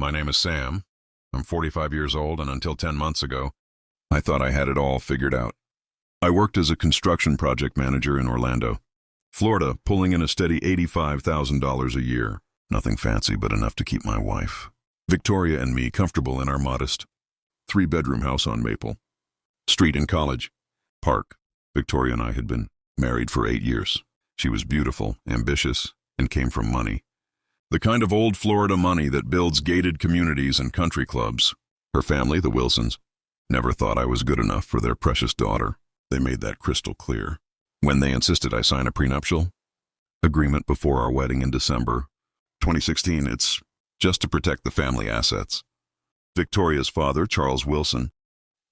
My name is Sam. I'm 45 years old, and until 10 months ago, I thought I had it all figured out. I worked as a construction project manager in Orlando, Florida, pulling in a steady $85,000 a year. Nothing fancy, but enough to keep my wife, Victoria, and me comfortable in our modest three-bedroom house on Maple Street in College Park. Victoria and I had been married for 8 years. She was beautiful, ambitious, and came from money. The kind of old Florida money that builds gated communities and country clubs. Her family, the Wilsons, never thought I was good enough for their precious daughter. They made that crystal clear when they insisted I sign a prenuptial agreement before our wedding in December 2016. It's just to protect the family assets. Victoria's father, Charles Wilson,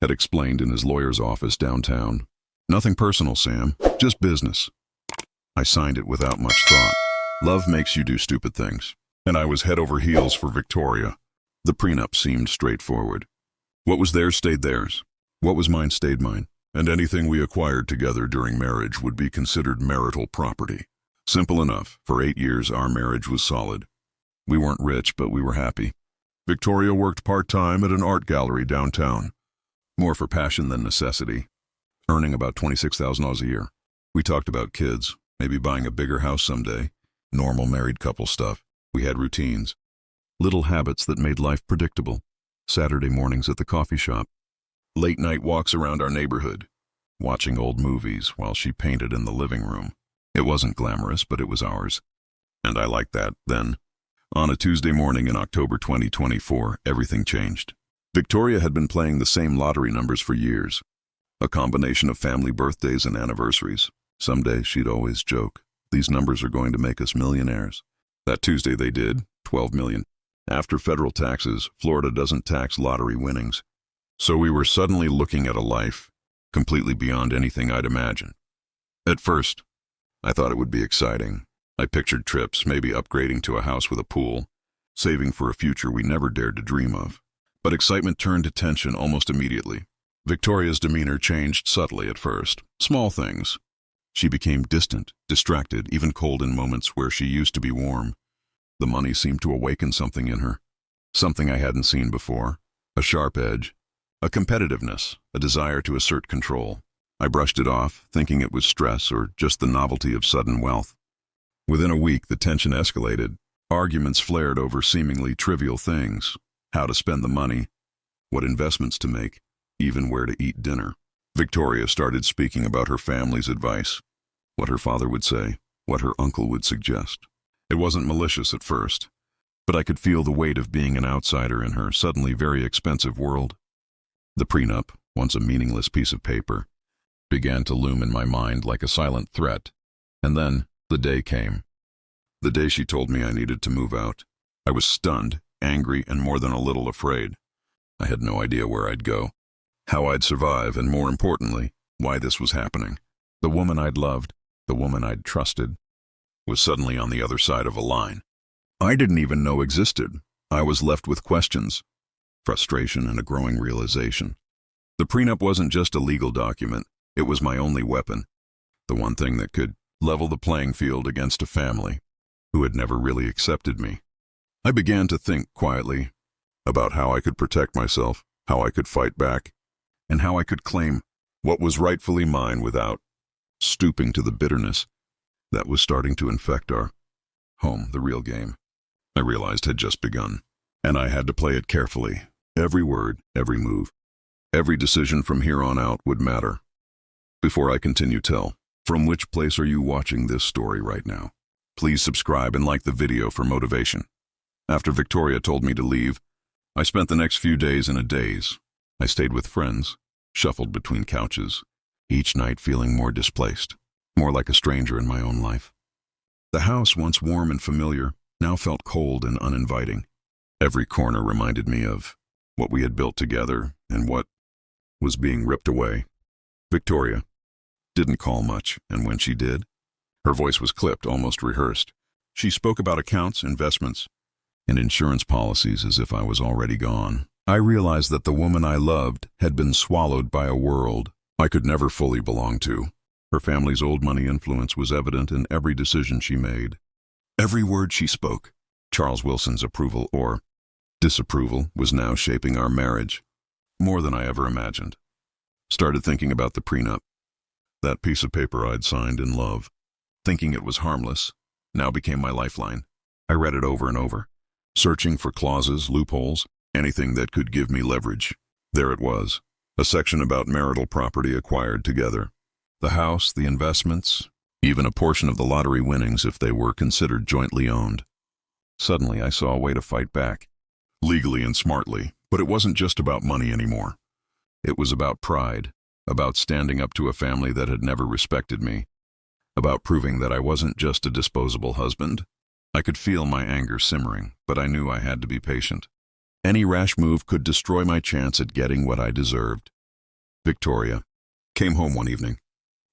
had explained in his lawyer's office downtown. Nothing personal, Sam, just business. I signed it without much thought. Love makes you do stupid things, and I was head over heels for Victoria. The prenup seemed straightforward. What was theirs stayed theirs. What was mine stayed mine, and anything we acquired together during marriage would be considered marital property. Simple enough. For 8 years, our marriage was solid. We weren't rich, but we were happy. Victoria worked part-time at an art gallery downtown, more for passion than necessity, earning about $26,000 a year. We talked about kids, maybe buying a bigger house someday. Normal married couple stuff. We had routines, little habits that made life predictable. Saturday mornings at the coffee shop, late night walks around our neighborhood, watching old movies while she painted in the living room. It wasn't glamorous, but it was ours, and I liked that then. On a Tuesday morning in October 2024, everything changed. Victoria had been playing the same lottery numbers for years, a combination of family birthdays and anniversaries. Someday, she'd always joke, these numbers are going to make us millionaires. That Tuesday they did, 12 million. After federal taxes, Florida doesn't tax lottery winnings. So we were suddenly looking at a life completely beyond anything I'd imagined. At first, I thought it would be exciting. I pictured trips, maybe upgrading to a house with a pool, saving for a future we never dared to dream of. But excitement turned to tension almost immediately. Victoria's demeanor changed subtly at first. Small things. She became distant, distracted, even cold in moments where she used to be warm. The money seemed to awaken something in her, something I hadn't seen before, a sharp edge, a competitiveness, a desire to assert control. I brushed it off, thinking it was stress or just the novelty of sudden wealth. Within a week, the tension escalated. Arguments flared over seemingly trivial things, how to spend the money, what investments to make, even where to eat dinner. Victoria started speaking about her family's advice, what her father would say, what her uncle would suggest. It wasn't malicious at first, but I could feel the weight of being an outsider in her suddenly very expensive world. The prenup, once a meaningless piece of paper, began to loom in my mind like a silent threat. And then the day came. The day she told me I needed to move out. I was stunned, angry, and more than a little afraid. I had no idea where I'd go, how I'd survive, and more importantly, why this was happening. The woman I'd loved, the woman I'd trusted, was suddenly on the other side of a line I didn't even know existed. I was left with questions, frustration, and a growing realization. The prenup wasn't just a legal document, it was my only weapon, the one thing that could level the playing field against a family who had never really accepted me. I began to think quietly about how I could protect myself, how I could fight back, and how I could claim what was rightfully mine without stooping to the bitterness that was starting to infect our home. The real game, I realized, had just begun, and I had to play it carefully. Every word, every move, every decision from here on out would matter. Before I continue, from which place are you watching this story right now? Please subscribe and like the video for motivation. After Victoria told me to leave, I spent the next few days in a daze. I stayed with friends, shuffled between couches, each night feeling more displaced, more like a stranger in my own life. The house, once warm and familiar, now felt cold and uninviting. Every corner reminded me of what we had built together and what was being ripped away. Victoria didn't call much, and when she did, her voice was clipped, almost rehearsed. She spoke about accounts, investments, and insurance policies as if I was already gone. I realized that the woman I loved had been swallowed by a world I could never fully belong to. Her family's old money influence was evident in every decision she made. Every word she spoke, Charles Wilson's approval or Disapproval was now shaping our marriage, more than I ever imagined. Started thinking about the prenup, that piece of paper I'd signed in love. Thinking it was harmless, now became my lifeline. I read it over and over, searching for clauses, loopholes, anything that could give me leverage. There it was, a section about marital property acquired together. The house, the investments, even a portion of the lottery winnings if they were considered jointly owned. Suddenly I saw a way to fight back, legally and smartly, but it wasn't just about money anymore. It was about pride, about standing up to a family that had never respected me, about proving that I wasn't just a disposable husband. I could feel my anger simmering, but I knew I had to be patient. Any rash move could destroy my chance at getting what I deserved. Victoria came home one evening,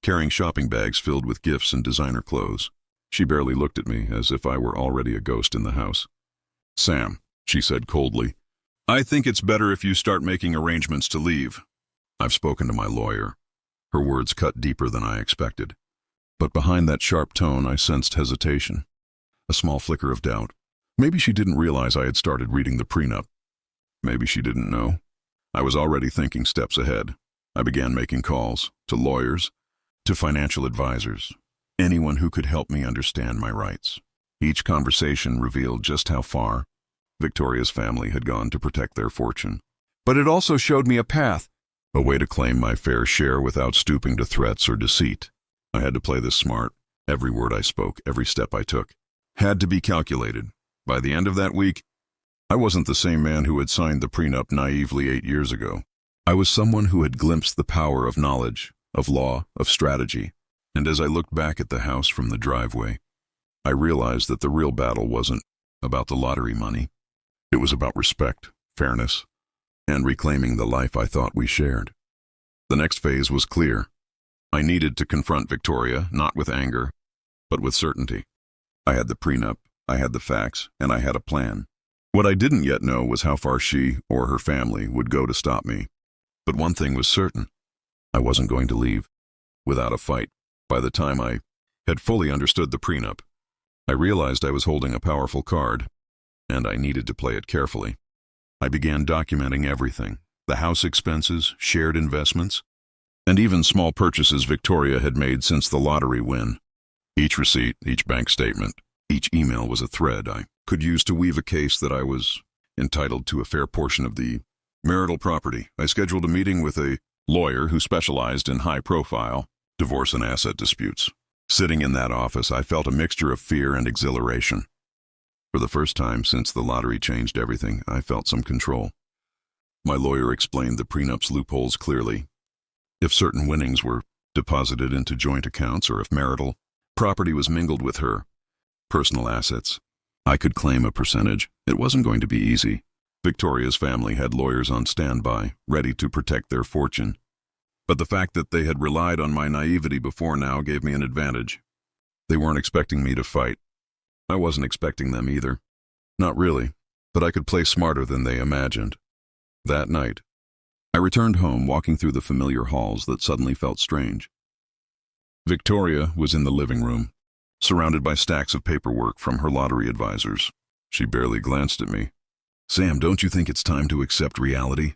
carrying shopping bags filled with gifts and designer clothes. She barely looked at me, as if I were already a ghost in the house. "Sam," she said coldly, "I think it's better if you start making arrangements to leave. I've spoken to my lawyer." Her words cut deeper than I expected. But behind that sharp tone I sensed hesitation, a small flicker of doubt. Maybe she didn't realize I had started reading the prenup. Maybe she didn't know. I was already thinking steps ahead. I began making calls, to lawyers, to financial advisors, anyone who could help me understand my rights. Each conversation revealed just how far Victoria's family had gone to protect their fortune. But it also showed me a path, a way to claim my fair share without stooping to threats or deceit. I had to play this smart. Every word I spoke, every step I took, had to be calculated. By the end of that week, I wasn't the same man who had signed the prenup naively 8 years ago. I was someone who had glimpsed the power of knowledge, of law, of strategy. And as I looked back at the house from the driveway, I realized that the real battle wasn't about the lottery money. It was about respect, fairness, and reclaiming the life I thought we shared. The next phase was clear. I needed to confront Victoria, not with anger, but with certainty. I had the prenup, I had the facts, and I had a plan. What I didn't yet know was how far she or her family would go to stop me. But one thing was certain. I wasn't going to leave without a fight. By the time I had fully understood the prenup, I realized I was holding a powerful card, and I needed to play it carefully. I began documenting everything, the house expenses, shared investments, and even small purchases Victoria had made since the lottery win. Each receipt, each bank statement, each email was a thread I could use to weave a case that I was entitled to a fair portion of the marital property. I scheduled a meeting with a lawyer who specialized in high-profile divorce and asset disputes. Sitting in that office, I felt a mixture of fear and exhilaration. For the first time since the lottery changed everything, I felt some control. My lawyer explained the prenup's loopholes clearly. If certain winnings were deposited into joint accounts, or if marital property was mingled with her personal assets, I could claim a percentage. It wasn't going to be easy. Victoria's family had lawyers on standby, ready to protect their fortune. But the fact that they had relied on my naivety before now gave me an advantage. They weren't expecting me to fight. I wasn't expecting them either. Not really, but I could play smarter than they imagined. That night, I returned home, walking through the familiar halls that suddenly felt strange. Victoria was in the living room, surrounded by stacks of paperwork from her lottery advisors. She barely glanced at me. "Sam, don't you think it's time to accept reality?"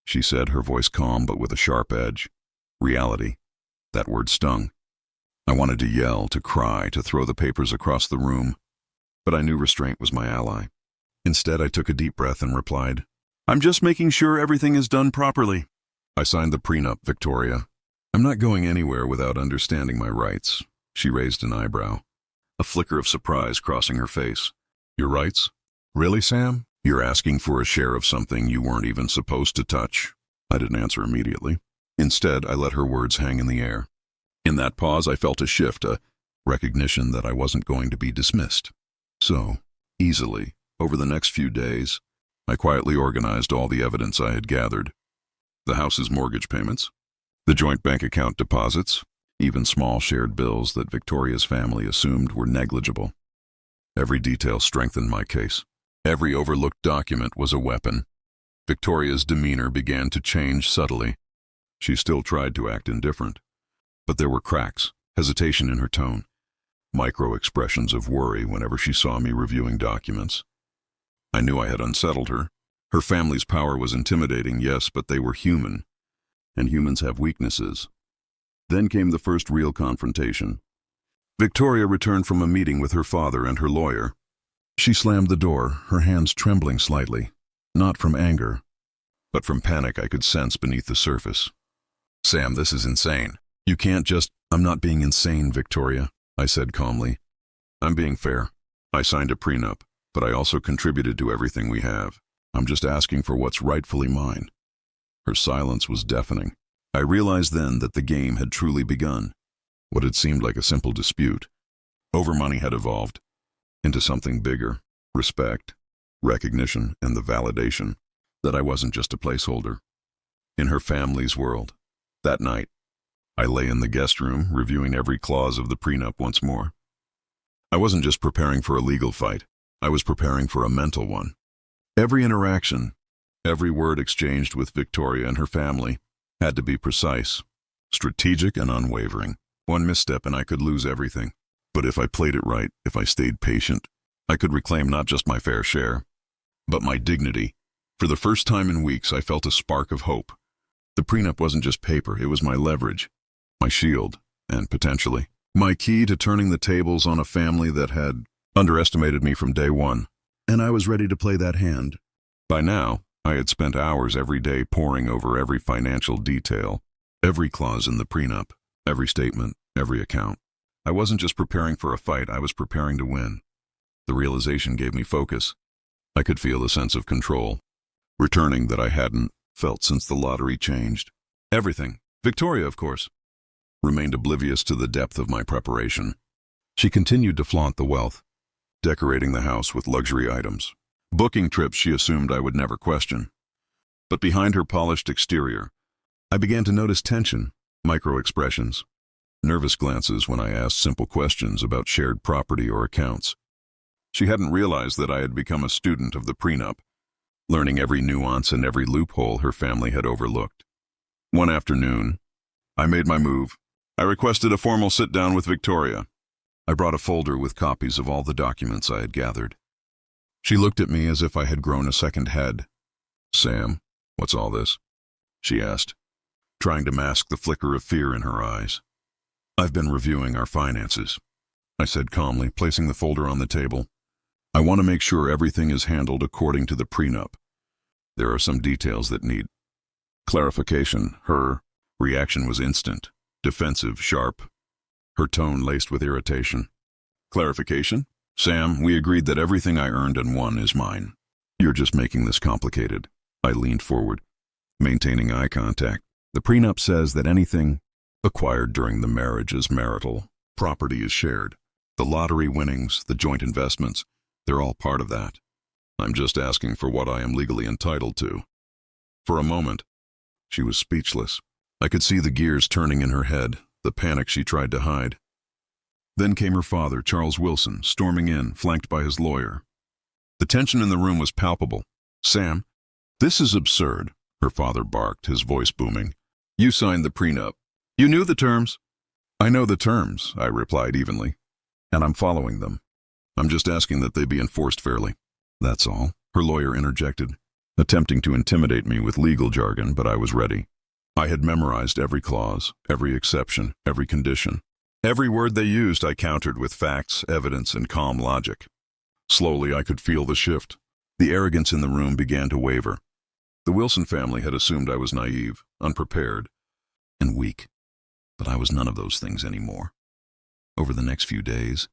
she said, her voice calm but with a sharp edge. Reality. That word stung. I wanted to yell, to cry, to throw the papers across the room, but I knew restraint was my ally. Instead, I took a deep breath and replied, "I'm just making sure everything is done properly." I signed the prenup, Victoria. "I'm not going anywhere without understanding my rights." She raised an eyebrow, a flicker of surprise crossing her face. "Your rights? Really, Sam? You're asking for a share of something you weren't even supposed to touch?" I didn't answer immediately. Instead, I let her words hang in the air. In that pause, I felt a shift, a recognition that I wasn't going to be dismissed. So, easily, over the next few days, I quietly organized all the evidence I had gathered. The house's mortgage payments, the joint bank account deposits, even small shared bills that Victoria's family assumed were negligible. Every detail strengthened my case. Every overlooked document was a weapon. Victoria's demeanor began to change subtly. She still tried to act indifferent, but there were cracks, hesitation in her tone, micro-expressions of worry whenever she saw me reviewing documents. I knew I had unsettled her. Her family's power was intimidating, yes, but they were human, and humans have weaknesses. Then came the first real confrontation. Victoria returned from a meeting with her father and her lawyer. She slammed the door, her hands trembling slightly, not from anger, but from panic I could sense beneath the surface. "Sam, this is insane. You can't just—" "I'm not being insane, Victoria," I said calmly. "I'm being fair. I signed a prenup, but I also contributed to everything we have. I'm just asking for what's rightfully mine." Her silence was deafening. I realized then that the game had truly begun. What had seemed like a simple dispute over money had evolved into something bigger: respect, recognition, and the validation that I wasn't just a placeholder in her family's world. That night, I lay in the guest room, reviewing every clause of the prenup once more. I wasn't just preparing for a legal fight. I was preparing for a mental one. Every interaction, every word exchanged with Victoria and her family had to be precise, strategic, and unwavering. One misstep and I could lose everything. But if I played it right, if I stayed patient, I could reclaim not just my fair share, but my dignity. For the first time in weeks, I felt a spark of hope. The prenup wasn't just paper, it was my leverage, my shield, and potentially my key to turning the tables on a family that had underestimated me from day one. And I was ready to play that hand. By now, I had spent hours every day poring over every financial detail, every clause in the prenup, every statement, every account. I wasn't just preparing for a fight, I was preparing to win. The realization gave me focus. I could feel a sense of control, returning that I hadn't felt since the lottery changed. Everything, Victoria, of course, remained oblivious to the depth of my preparation. She continued to flaunt the wealth, decorating the house with luxury items, booking trips she assumed I would never question. But behind her polished exterior, I began to notice tension, micro-expressions, nervous glances when I asked simple questions about shared property or accounts. She hadn't realized that I had become a student of the prenup, learning every nuance and every loophole her family had overlooked. One afternoon, I made my move. I requested a formal sit-down with Victoria. I brought a folder with copies of all the documents I had gathered. She looked at me as if I had grown a second head. "Sam, what's all this?" she asked, trying to mask the flicker of fear in her eyes. "I've been reviewing our finances," I said calmly, placing the folder on the table. "I want to make sure everything is handled according to the prenup. There are some details that need clarification." Her reaction was instant, defensive, sharp, her tone laced with irritation. "Clarification? Sam, we agreed that everything I earned and won is mine. You're just making this complicated." I leaned forward, maintaining eye contact. "The prenup says that anything acquired during the marriage is marital. Property is shared. The lottery winnings, the joint investments, they're all part of that. I'm just asking for what I am legally entitled to." For a moment, she was speechless. I could see the gears turning in her head, the panic she tried to hide. Then came her father, Charles Wilson, storming in, flanked by his lawyer. The tension in the room was palpable. "Sam, this is absurd," her father barked, his voice booming. "You signed the prenup. You knew the terms." "I know the terms," I replied evenly, "and I'm following them. I'm just asking that they be enforced fairly. That's all," her lawyer interjected, attempting to intimidate me with legal jargon, but I was ready. I had memorized every clause, every exception, every condition. Every word they used I countered with facts, evidence, and calm logic. Slowly I could feel the shift. The arrogance in the room began to waver. The Wilson family had assumed I was naive, unprepared, and weak. But I was none of those things anymore. Over the next few days,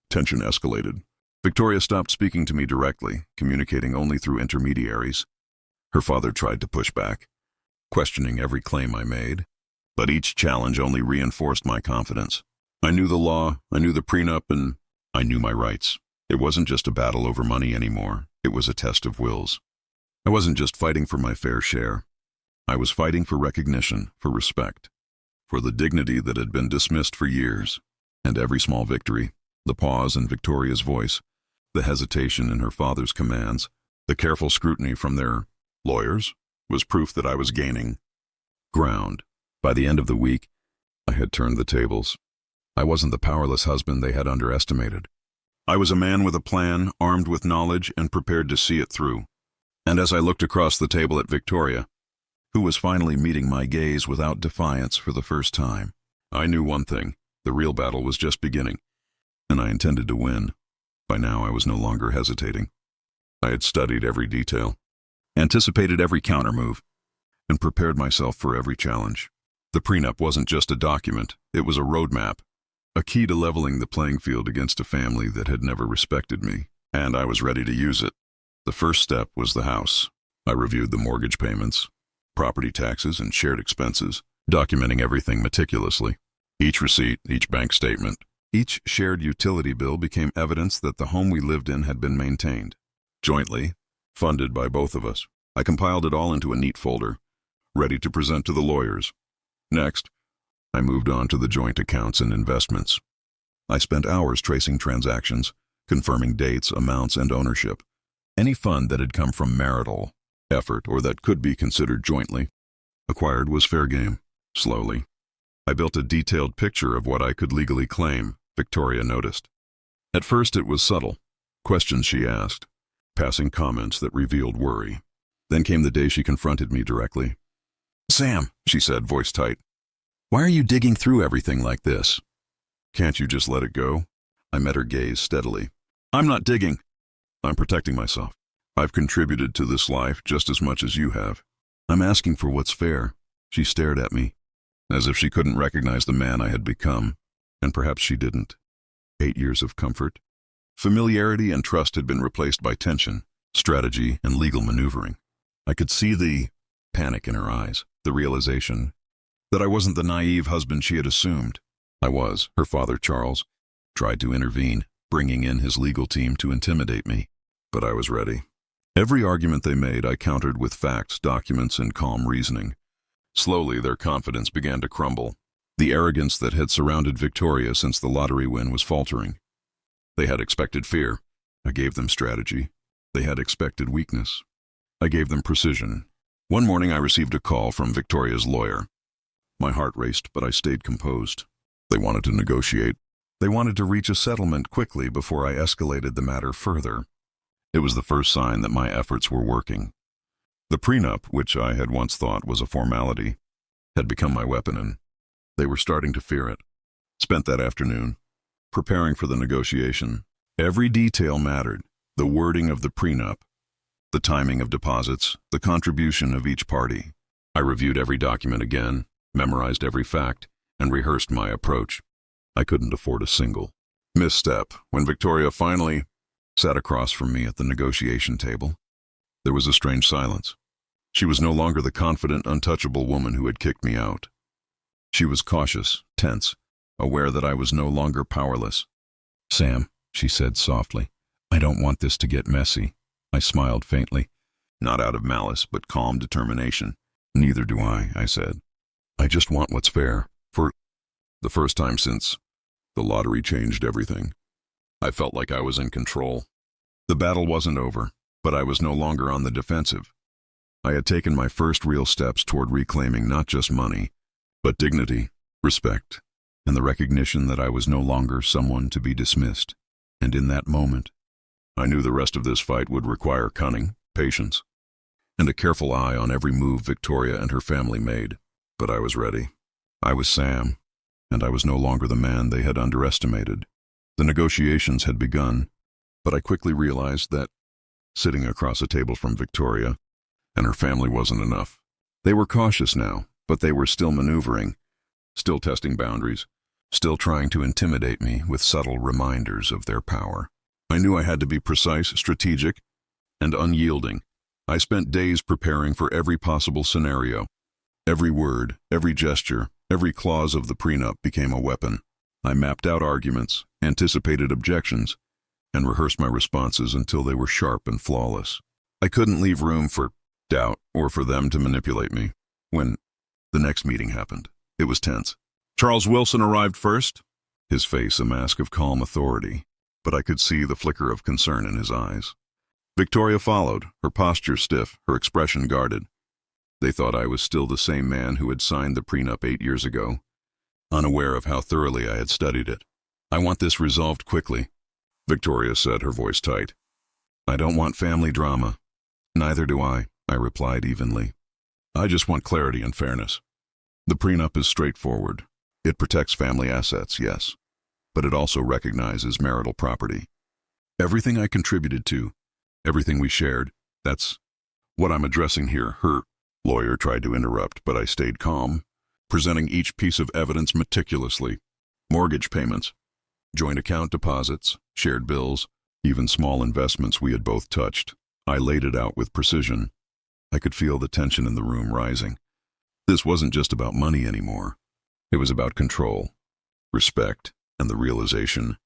tension escalated. Victoria stopped speaking to me directly, communicating only through intermediaries. Her father tried to push back, questioning every claim I made, but each challenge only reinforced my confidence. I knew the law, I knew the prenup, and I knew my rights. It wasn't just a battle over money anymore. It was a test of wills. I wasn't just fighting for my fair share. I was fighting for recognition, for respect, for the dignity that had been dismissed for years. And every small victory, the pause in Victoria's voice, the hesitation in her father's commands, the careful scrutiny from their lawyers, was proof that I was gaining ground. By the end of the week, I had turned the tables. I wasn't the powerless husband they had underestimated. I was a man with a plan, armed with knowledge, and prepared to see it through. And as I looked across the table at Victoria, who was finally meeting my gaze without defiance for the first time, I knew one thing: the real battle was just beginning, and I intended to win. By now, I was no longer hesitating. I had studied every detail, anticipated every countermove, and prepared myself for every challenge. The prenup wasn't just a document, it was a roadmap, a key to leveling the playing field against a family that had never respected me, and I was ready to use it. The first step was the house. I reviewed the mortgage payments, property taxes, and shared expenses, documenting everything meticulously. Each receipt, each bank statement, each shared utility bill became evidence that the home we lived in had been maintained. Jointly, funded by both of us, I compiled it all into a neat folder, ready to present to the lawyers. Next, I moved on to the joint accounts and investments. I spent hours tracing transactions, confirming dates, amounts, and ownership. Any fund that had come from marital effort or that could be considered jointly acquired was fair game. Slowly, I built a detailed picture of what I could legally claim, Victoria noticed. At first it was subtle, questions she asked, passing comments that revealed worry. Then came the day she confronted me directly. "Sam," she said, voice tight, "why are you digging through everything like this? Can't you just let it go?" I met her gaze steadily. "I'm not digging. I'm protecting myself. I've contributed to this life just as much as you have. I'm asking for what's fair." She stared at me, as if she couldn't recognize the man I had become, and perhaps she didn't. 8 years of comfort, familiarity, and trust had been replaced by tension, strategy, and legal maneuvering. I could see the panic in her eyes, the realization that I wasn't the naive husband she had assumed. I was. Her father, Charles, tried to intervene, bringing in his legal team to intimidate me, but I was ready. Every argument they made, I countered with facts, documents, and calm reasoning. Slowly, their confidence began to crumble. The arrogance that had surrounded Victoria since the lottery win was faltering. They had expected fear. I gave them strategy. They had expected weakness. I gave them precision. One morning, I received a call from Victoria's lawyer. My heart raced, but I stayed composed. They wanted to negotiate. They wanted to reach a settlement quickly before I escalated the matter further. It was the first sign that my efforts were working. The prenup, which I had once thought was a formality, had become my weapon, and they were starting to fear it. Spent that afternoon preparing for the negotiation. Every detail mattered: the wording of the prenup, the timing of deposits, the contribution of each party. I reviewed every document again, memorized every fact, and rehearsed my approach. I couldn't afford a single misstep. When Victoria finally sat across from me at the negotiation table, there was a strange silence. She was no longer the confident, untouchable woman who had kicked me out. She was cautious, tense, aware that I was no longer powerless. "Sam," she said softly, "I don't want this to get messy." I smiled faintly, not out of malice, but calm determination. "Neither do I said. "I just want what's fair." For the first time since the lottery changed everything, I felt like I was in control. The battle wasn't over, but I was no longer on the defensive. I had taken my first real steps toward reclaiming not just money, but dignity, respect, and the recognition that I was no longer someone to be dismissed. And in that moment, I knew the rest of this fight would require cunning, patience, and a careful eye on every move Victoria and her family made. But I was ready. I was Sam, and I was no longer the man they had underestimated. The negotiations had begun, but I quickly realized that sitting across a table from Victoria and her family wasn't enough. They were cautious now, but they were still maneuvering, still testing boundaries, still trying to intimidate me with subtle reminders of their power. I knew I had to be precise, strategic, and unyielding. I spent days preparing for every possible scenario. Every word, every gesture, every clause of the prenup became a weapon. I mapped out arguments, anticipated objections, and rehearsed my responses until they were sharp and flawless. I couldn't leave room for doubt or for them to manipulate me. When the next meeting happened, it was tense. Charles Wilson arrived first, his face a mask of calm authority, but I could see the flicker of concern in his eyes. Victoria followed, her posture stiff, her expression guarded. They thought I was still the same man who had signed the prenup 8 years ago, unaware of how thoroughly I had studied it. "I want this resolved quickly," Victoria said, her voice tight. I don't want family drama. Neither do I replied evenly. I just want clarity and fairness. The prenup is straightforward. It protects family assets, yes, but it also recognizes marital property. Everything I contributed to, everything we shared, that's what I'm addressing here. Her lawyer tried to interrupt, but I stayed calm, presenting each piece of evidence meticulously. Mortgage payments, joint account deposits, shared bills, even small investments we had both touched. I laid it out with precision. I could feel the tension in the room rising. This wasn't just about money anymore. It was about control, respect, and the realization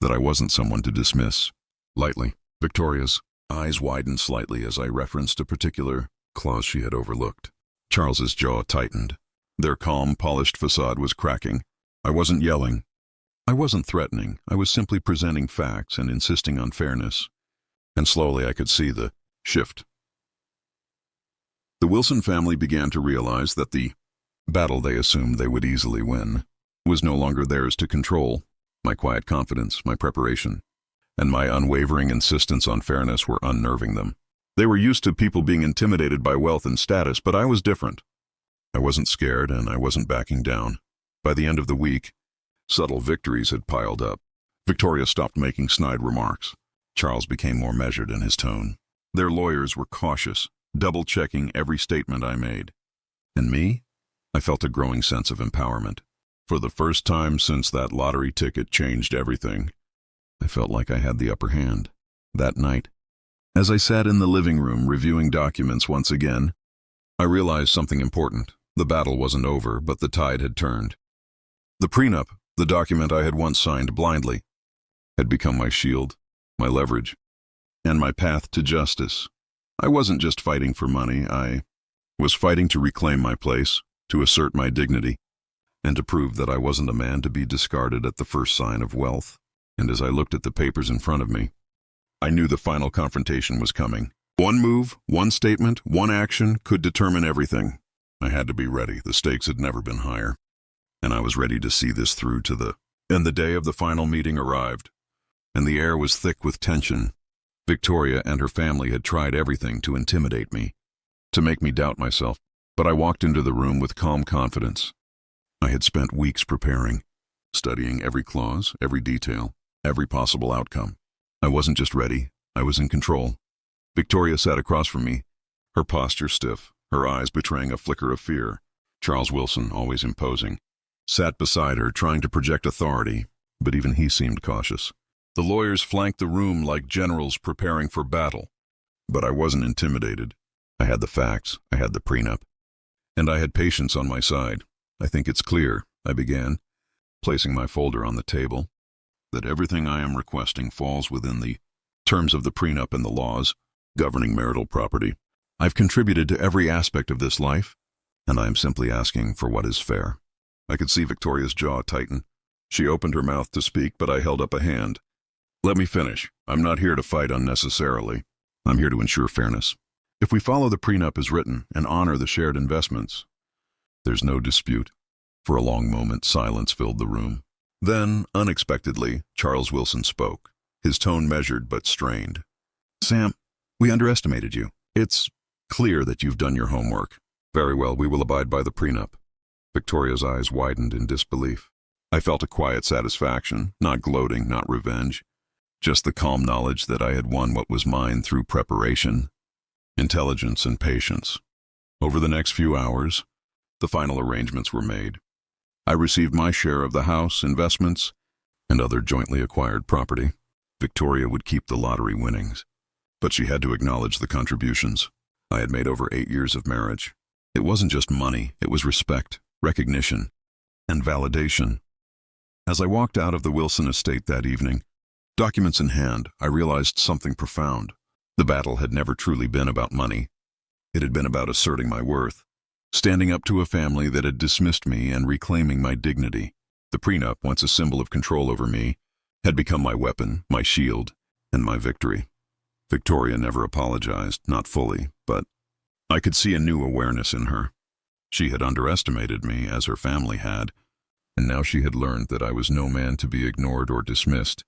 that I wasn't someone to dismiss lightly. Victoria's eyes widened slightly as I referenced a particular clause she had overlooked. Charles's jaw tightened. Their calm, polished facade was cracking. I wasn't yelling. I wasn't threatening. I was simply presenting facts and insisting on fairness. And slowly I could see the shift. The Wilson family began to realize that the battle they assumed they would easily win was no longer theirs to control. My quiet confidence, my preparation, and my unwavering insistence on fairness were unnerving them. They were used to people being intimidated by wealth and status, but I was different. I wasn't scared, and I wasn't backing down. By the end of the week, subtle victories had piled up. Victoria stopped making snide remarks. Charles became more measured in his tone. Their lawyers were cautious, double-checking every statement I made. And me? I felt a growing sense of empowerment. For the first time since that lottery ticket changed everything, I felt like I had the upper hand. That night, as I sat in the living room reviewing documents once again, I realized something important. The battle wasn't over, but the tide had turned. The prenup, the document I had once signed blindly, had become my shield, my leverage, and my path to justice. I wasn't just fighting for money, I was fighting to reclaim my place, to assert my dignity, and to prove that I wasn't a man to be discarded at the first sign of wealth. And as I looked at the papers in front of me, I knew the final confrontation was coming. One move, one statement, one action could determine everything. I had to be ready. The stakes had never been higher. And I was ready to see this through to the end. The day of the final meeting arrived, and the air was thick with tension. Victoria and her family had tried everything to intimidate me, to make me doubt myself, but I walked into the room with calm confidence. I had spent weeks preparing, studying every clause, every detail, every possible outcome. I wasn't just ready, I was in control. Victoria sat across from me, her posture stiff, her eyes betraying a flicker of fear. Charles Wilson, always imposing, sat beside her, trying to project authority, but even he seemed cautious. The lawyers flanked the room like generals preparing for battle. But I wasn't intimidated. I had the facts, I had the prenup, and I had patience on my side. I think it's clear, I began, placing my folder on the table, that everything I am requesting falls within the terms of the prenup and the laws governing marital property. I've contributed to every aspect of this life, and I am simply asking for what is fair. I could see Victoria's jaw tighten. She opened her mouth to speak, but I held up a hand. Let me finish. I'm not here to fight unnecessarily. I'm here to ensure fairness. If we follow the prenup as written and honor the shared investments, there's no dispute. For a long moment, silence filled the room. Then, unexpectedly, Charles Wilson spoke, his tone measured but strained. Sam, we underestimated you. It's clear that you've done your homework. Very well, we will abide by the prenup. Victoria's eyes widened in disbelief. I felt a quiet satisfaction, not gloating, not revenge, just the calm knowledge that I had won what was mine through preparation, intelligence, and patience. Over the next few hours, the final arrangements were made. I received my share of the house, investments, and other jointly acquired property. Victoria would keep the lottery winnings, but she had to acknowledge the contributions. I had made over 8 years of marriage. It wasn't just money, it was respect, recognition, and validation. As I walked out of the Wilson estate that evening, documents in hand, I realized something profound. The battle had never truly been about money. It had been about asserting my worth, standing up to a family that had dismissed me and reclaiming my dignity. The prenup, once a symbol of control over me, had become my weapon, my shield, and my victory. Victoria never apologized, not fully, but I could see a new awareness in her. She had underestimated me, as her family had, and now she had learned that I was no man to be ignored or dismissed.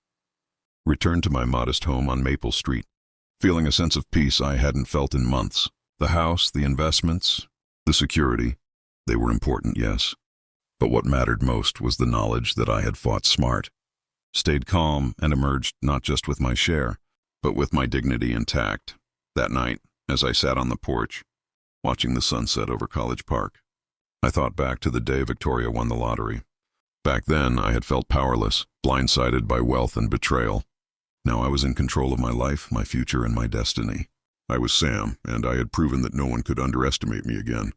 returned to my modest home on Maple Street, feeling a sense of peace I hadn't felt in months. The house, the investments, the security, they were important, yes. But what mattered most was the knowledge that I had fought smart, stayed calm, and emerged not just with my share, but with my dignity intact. That night, as I sat on the porch, watching the sunset over College Park, I thought back to the day Victoria won the lottery. Back then, I had felt powerless, blindsided by wealth and betrayal. Now I was in control of my life, my future, and my destiny. I was Sam, and I had proven that no one could underestimate me again.